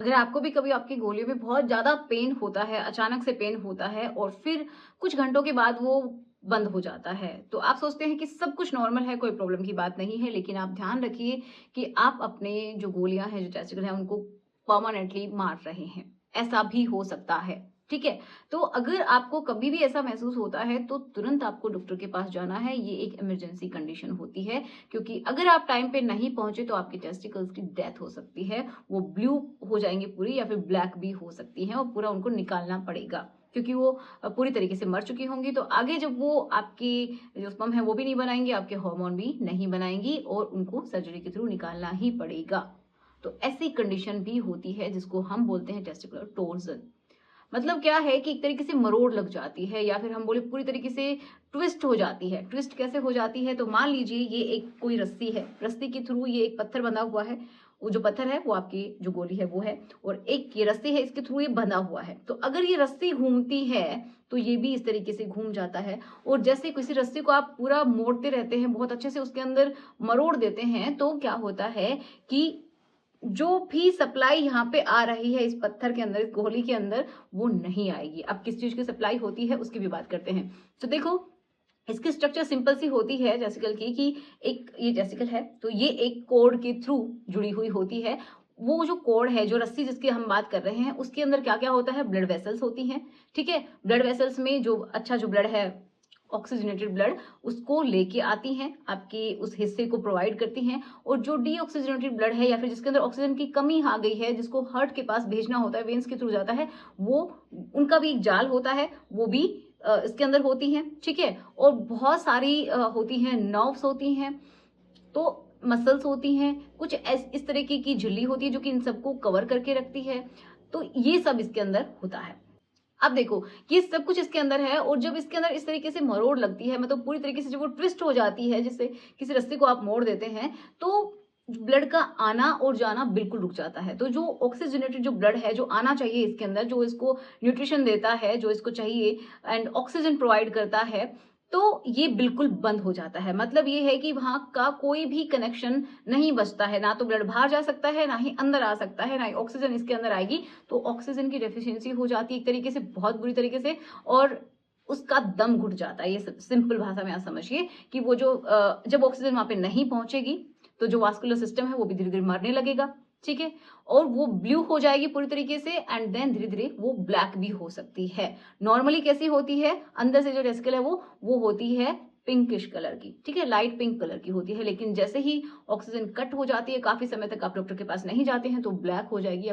अगर आपको भी कभी आपकी गोलियों में बहुत ज़्यादा पेन होता है, अचानक से पेन होता है और फिर कुछ घंटों के बाद वो बंद हो जाता है, तो आप सोचते हैं कि सब कुछ नॉर्मल है, कोई प्रॉब्लम की बात नहीं है, लेकिन आप ध्यान रखिए कि आप अपने जो गोलियाँ हैं, जो टेस्टिकल हैं, उनको परमानेंटली मार रहे हैं। ऐसा भी हो सकता है, ठीक है? तो अगर आपको कभी भी ऐसा महसूस होता है, तो तुरंत आपको डॉक्टर के पास जाना है। ये एक इमरजेंसी कंडीशन होती है, क्योंकि अगर आप टाइम पे नहीं पहुँचे, तो आपके टेस्टिकल्स की डेथ हो सकती है। वो ब्लू हो जाएँगे पूरी या फिर ब्लैक भी हो सकती हैं और पूरा उनको निकालना पड़ेगा, क्योंकि वो पूरी तरीके से मर चुकी होंगी। तो आगे जब वो आपकी जो स्पर्म है वो भी नहीं बनाएँगी, आपके हार्मोन भी नहीं बनाएँगी और उनको सर्जरी के थ्रू निकालना ही पड़ेगा। तो ऐसी कंडीशन भी होती है जिसको हम बोलते हैं टेस्टिकुलर टोर्जन। मतलब क्या है कि एक तरीके से मरोड़ लग जाती है या फिर हम बोले पूरी तरीके से ट्विस्ट हो जाती है। ट्विस्ट कैसे हो जाती है? तो मान लीजिए ये एक कोई रस्सी है, रस्सी के थ्रू ये एक पत्थर बंधा हुआ है। वो जो पत्थर है वो आपकी जो गोली है वो है और एक ये रस्सी है, इसके थ्रू ये बंधा हुआ है। तो अगर ये रस्सी घूमती है तो ये भी इस तरीके से घूम जाता है और जैसे किसी रस्सी को आप पूरा मोड़ते रहते हैं, बहुत अच्छे से उसके अंदर मरोड़ देते हैं, तो क्या होता है कि जो भी सप्लाई यहाँ पे आ रही है इस पत्थर के अंदर, इस गोली के अंदर, वो नहीं आएगी। अब किस चीज़ की सप्लाई होती है उसकी भी बात करते हैं। तो देखो, इसकी स्ट्रक्चर सिंपल सी होती है जेसिकल की कि एक ये जेसिकल है, तो ये एक कॉर्ड के थ्रू जुड़ी हुई होती है। वो जो कॉर्ड है, जो रस्सी जिसकी हम बात कर रहे हैं, उसके अंदर क्या-क्या होता है? ब्लड वेसल्स होती हैं, ठीक है? ब्लड वेसल्स में जो अच्छा जो ब्लड है, ऑक्सीजनेटेड ब्लड, उसको लेके आती हैं, आपके उस हिस्से को प्रोवाइड करती हैं और जो डीऑक्सीजनेटेड ब्लड है या फिर जिसके अंदर ऑक्सीजन की कमी आ गई है, जिसको हार्ट के पास भेजना होता है, वेन्स के थ्रू जाता है, वो उनका भी एक जाल होता है, वो भी इसके अंदर होती हैं, ठीक है? और बहुत सारी होती हैं, नर्व्स होती हैं, तो मसल्स होती हैं, कुछ इस तरीके की झिल्ली होती है जो कि इन सबको कवर करके रखती है। तो ये सब इसके अंदर होता है। अब देखो, ये सब कुछ इसके अंदर है और जब इसके अंदर इस तरीके से मरोड़ लगती है, मतलब पूरी तरीके से जब वो ट्विस्ट हो जाती है, जिससे किसी रस्सी को आप मोड़ देते हैं, तो ब्लड का आना और जाना बिल्कुल रुक जाता है। तो जो ऑक्सीजनेटेड जो ब्लड है, जो आना चाहिए इसके अंदर, जो इसको न्यूट्रिशन देता है, जो इसको चाहिए एंड ऑक्सीजन प्रोवाइड करता है, तो ये बिल्कुल बंद हो जाता है। मतलब ये है कि वहाँ का कोई भी कनेक्शन नहीं बचता है, ना तो ब्लड बाहर जा सकता है, ना ही अंदर आ सकता है, ना ही ऑक्सीजन इसके अंदर आएगी। तो ऑक्सीजन की डेफिशिएंसी हो जाती है एक तरीके से, बहुत बुरी तरीके से, और उसका दम घुट जाता है। ये सिंपल भाषा में आप समझिए कि वो जो जब ऑक्सीजन वहां पे नहीं पहुंचेगी, तो जो वास्कुलर सिस्टम है वो भी धीरे धीरे मरने लगेगा, ठीक है? और वो ब्लू हो जाएगी पूरी तरीके से एंड देन धीरे धीरे वो ब्लैक भी हो सकती है। नॉर्मली कैसी होती है? अंदर से जो रेस्कल है वो होती है पिंकिश कलर की, ठीक है? लाइट पिंक कलर की होती है, लेकिन जैसे ही ऑक्सीजन कट हो जाती है, काफी समय तक आप डॉक्टर के पास नहीं जाते हैं, तो ब्लैक हो जाएगी।